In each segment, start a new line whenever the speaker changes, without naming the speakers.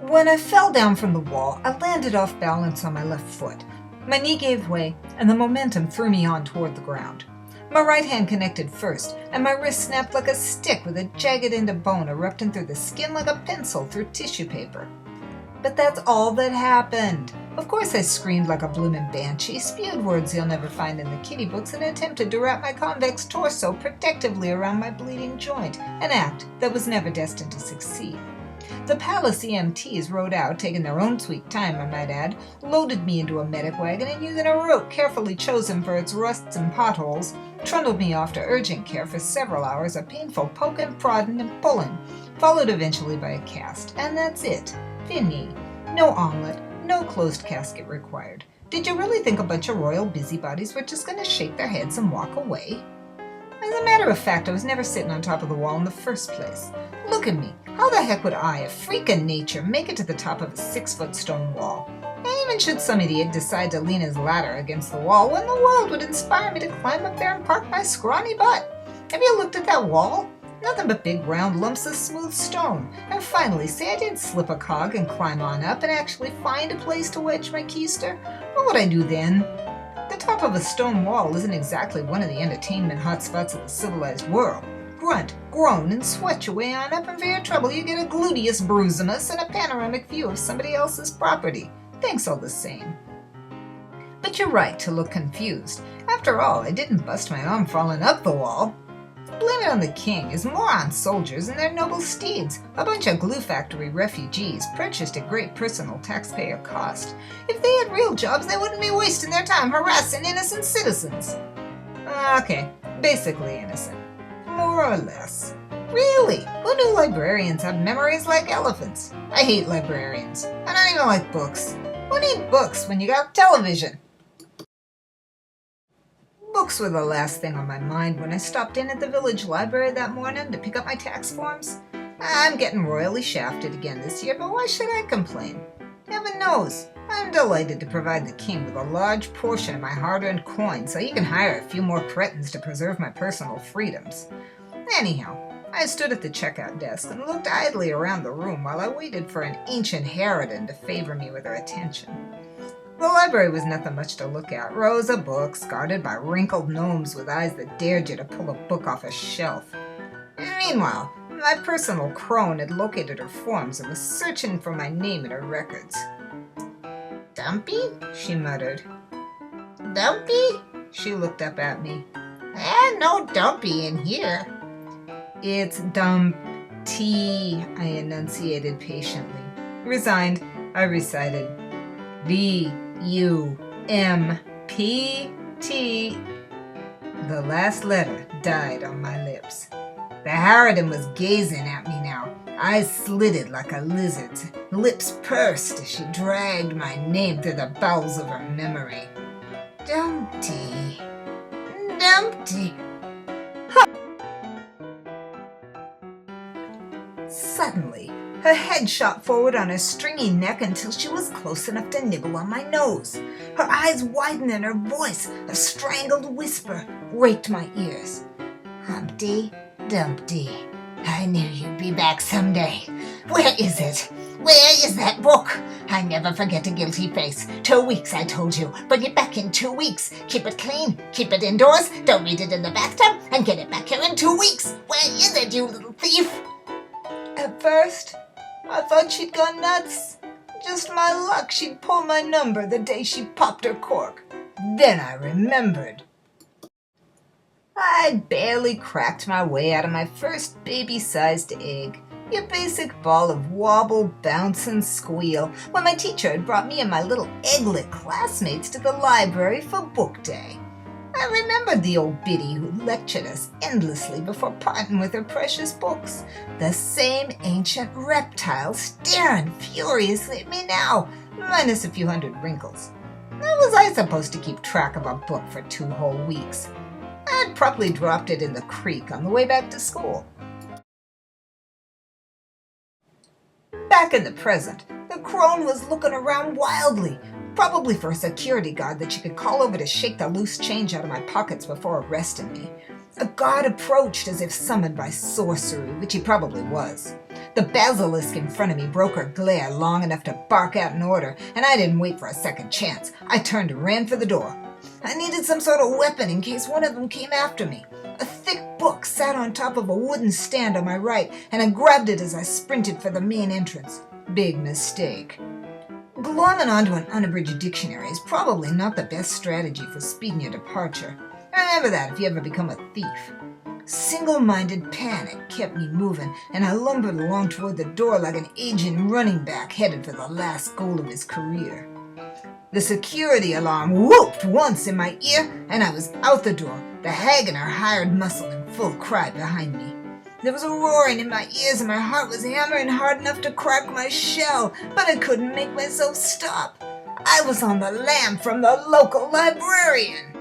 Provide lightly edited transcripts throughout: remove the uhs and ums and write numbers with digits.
When I fell down from the wall, I landed off balance on my left foot. My knee gave way, and the momentum threw me on toward the ground. My right hand connected first, and my wrist snapped like a stick with a jagged end of bone erupting through the skin like a pencil through tissue paper. But that's all that happened. Of course I screamed like a bloomin' banshee, spewed words you'll never find in the kitty books, and attempted to wrap my convex torso protectively around my bleeding joint, an act that was never destined to succeed. The Palace EMTs rode out, taking their own sweet time, I might add, loaded me into a medic wagon, and using a route carefully chosen for its rusts and potholes, trundled me off to urgent care for several hours of painful poking, prodding, and pulling, followed eventually by a cast. And that's it. Fini. No omelet, no closed casket required. Did you really think a bunch of royal busybodies were just going to shake their heads and walk away? As a matter of fact, I was never sitting on top of the wall in the first place. Look at me. How the heck would I, a freak of nature, make it to the top of a 6-foot stone wall? And even should some idiot decide to lean his ladder against the wall, what in the world would inspire me to climb up there and park my scrawny butt? Have you looked at that wall? Nothing but big round lumps of smooth stone. And finally, say I did slip a cog and climb on up and actually find a place to wedge my keister. What would I do then? The top of a stone wall isn't exactly one of the entertainment hotspots of the civilized world. Grunt, groan, and sweat your way on up, and for your trouble you get a gluteus bruisemus and a panoramic view of somebody else's property. Thanks all the same. But you're right to look confused. After all, I didn't bust my arm falling up the wall. Blame it on the king, his moron soldiers and their noble steeds, a bunch of glue factory refugees purchased at great personal taxpayer cost. If they had real jobs, they wouldn't be wasting their time harassing innocent citizens. Okay, basically innocent. More or less. Really? Who knew librarians have memories like elephants? I hate librarians. I don't even like books. Who need books when you got television? Books were the last thing on my mind when I stopped in at the village library that morning to pick up my tax forms. I'm getting royally shafted again this year, but why should I complain? Heaven knows, I'm delighted to provide the king with a large portion of my hard-earned coin so he can hire a few more cretins to preserve my personal freedoms. Anyhow, I stood at the checkout desk and looked idly around the room while I waited for an ancient harridan to favor me with her attention. The library was nothing much to look at. Rows of books, guarded by wrinkled gnomes with eyes that dared you to pull a book off a shelf. Meanwhile, my personal crone had located her forms and was searching for my name in her records. "Dumpy?" she muttered. "Dumpy?" She looked up at me. No Dumpy in here." "It's Dumpty," I enunciated patiently. Resigned, I recited, D-U-M-P-T. The last letter died on my lips. The harridan was gazing at me now, eyes slitted like a lizard's, lips pursed as she dragged my name through the bowels of her memory. Dumpty. Dumpty. Suddenly, her head shot forward on her stringy neck until she was close enough to nibble on my nose. Her eyes widened and her voice, a strangled whisper, raked my ears. "Humpty Dumpty, I knew you'd be back someday. Where is it? Where is that book? I never forget a guilty face. 2 weeks, I told you. Bring it back in 2 weeks. Keep it clean. Keep it indoors. Don't read it in the bathtub. And get it back here in 2 weeks. Where is it, you little thief?" At first, I thought she'd gone nuts. Just my luck she'd pull my number the day she popped her cork. Then I remembered. I'd barely cracked my way out of my first baby-sized egg, your basic ball of wobble, bounce, and squeal, when my teacher had brought me and my little egglet classmates to the library for book day. I remembered the old biddy who lectured us endlessly before parting with her precious books. The same ancient reptile staring furiously at me now, minus a few hundred wrinkles. How was I supposed to keep track of a book for 2 whole weeks? I'd probably dropped it in the creek on the way back to school. Back in the present, the crone was looking around wildly, probably for a security guard that she could call over to shake the loose change out of my pockets before arresting me. A guard approached as if summoned by sorcery, which he probably was. The basilisk in front of me broke her glare long enough to bark out an order, and I didn't wait for a second chance. I turned and ran for the door. I needed some sort of weapon in case one of them came after me. A thick book sat on top of a wooden stand on my right, and I grabbed it as I sprinted for the main entrance. Big mistake. Glomming onto an unabridged dictionary is probably not the best strategy for speeding your departure. Remember that if you ever become a thief. Single-minded panic kept me moving, and I lumbered along toward the door like an aging running back headed for the last goal of his career. The security alarm whooped once in my ear, and I was out the door, the hag and her hired muscle in full cry behind me. There was a roaring in my ears, and my heart was hammering hard enough to crack my shell, but I couldn't make myself stop. I was on the lam from the local librarian.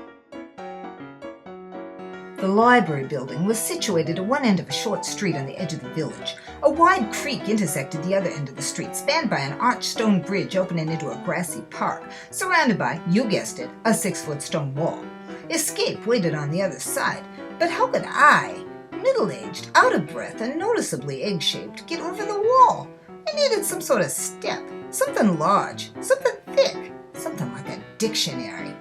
The library building was situated at one end of a short street on the edge of the village. A wide creek intersected the other end of the street, spanned by an arched stone bridge opening into a grassy park, surrounded by, you guessed it, a 6-foot stone wall. Escape waited on the other side, but how could I, middle-aged, out of breath, and noticeably egg-shaped, get over the wall? I needed some sort of step, something large, something thick, something like a dictionary.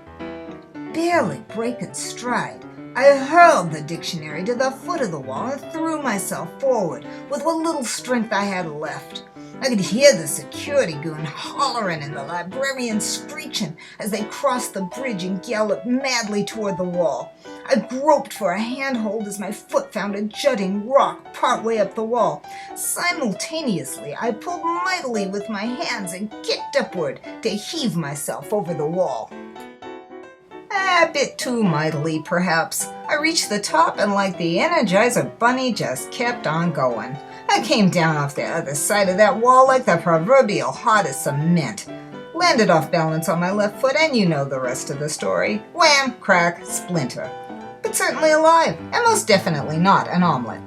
Barely breaking stride, I hurled the dictionary to the foot of the wall and threw myself forward with what little strength I had left. I could hear the security goon hollering and the librarian screeching as they crossed the bridge and galloped madly toward the wall. I groped for a handhold as my foot found a jutting rock partway up the wall. Simultaneously, I pulled mightily with my hands and kicked upward to heave myself over the wall. A bit too mightily, perhaps. I reached the top and like the Energizer Bunny just kept on going. I came down off the other side of that wall like the proverbial hot as cement. Landed off balance on my left foot, and you know the rest of the story. Wham, crack, splinter. But certainly alive, and most definitely not an omelet.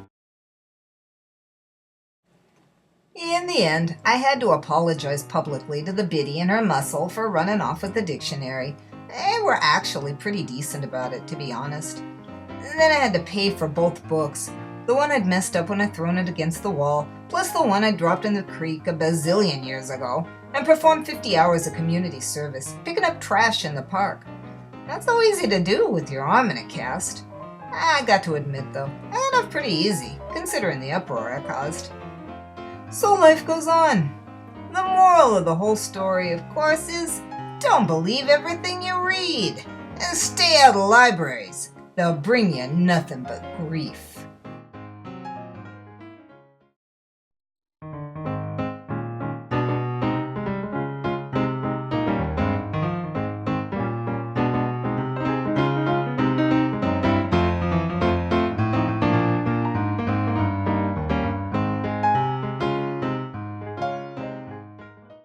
In the end, I had to apologize publicly to the biddy and her muscle for running off with the dictionary. They were actually pretty decent about it, to be honest. Then I had to pay for both books. The one I'd messed up when I'd thrown it against the wall, plus the one I'd dropped in the creek a bazillion years ago, and performed 50 hours of community service, picking up trash in the park. Not so easy to do with your arm in a cast. I got to admit, though, I got off pretty easy, considering the uproar I caused. So life goes on. The moral of the whole story, of course, is don't believe everything you read, and stay out of libraries. They'll bring you nothing but grief.